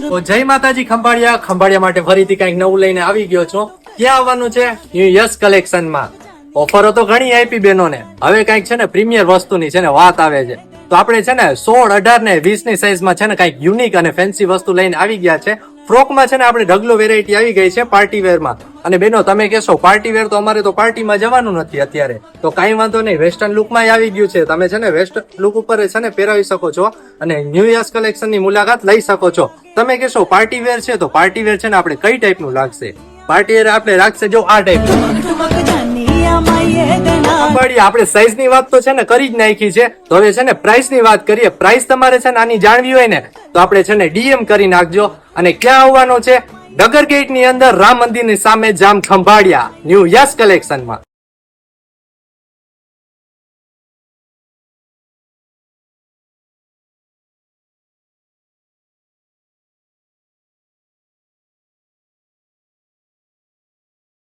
તો જય માતાજી ખંભાળિયા માટે ફરીથી કઈક નવું લઈને આવી ગયો છો. ક્યાં આવવાનું છે? ન્યુ યસ કલેક્શન માં. ઓફરો તો ઘણી આપી બેનોને, હવે કઈક છે ને પ્રીમિયર વસ્તુની છે ને વાત આવે છે. તો આપણે છે ને 16, 18 ને 20 ની સાઈઝ માં છે ને કઈક યુનિક અને ફેન્સી વસ્તુ લઈને આવી ગયા છે. ફ્રોક માં છે ને આપણે ઢગલો વેરાયટી આવી ગઈ છે પાર્ટી વેર માં. અને બેનો તમે કહેશો પાર્ટી વેર તો અમારે તો પાર્ટીમાં જવાનું નથી અત્યારે, તો કઈ વાંધો નહીં, વેસ્ટર્ન લુક માં આવી ગયું છે. તમે છે ને વેસ્ટર્ન લુક ઉપર છે ને પહેરાવી શકો છો અને ન્યુ યર્સ કલેક્શન ની મુલાકાત લઈ શકો છો. તમે કહેશો પાર્ટી વેર છે, તો પાર્ટી વેર છે ને આપણે કઈ ટાઈપ નું લાગશે? પાર્ટી વેર આપણે રાખશે જો આ ટાઈપ આપણે સાઈઝ ની વાત તો છે ને કરી જ નાખી છે. તો હવે છે ને પ્રાઇસ ની વાત કરીએ. પ્રાઇસ તમારે છે ને આની જાણવી હોય ને તો આપણે છે ને DM કરી નાખજો. અને ક્યાં આવવાનો છે? ડગર ગેટ ની અંદર રામ મંદિર ની સામે જામ ખંભાળિયા ન્યુ યસ કલેક્શન માં.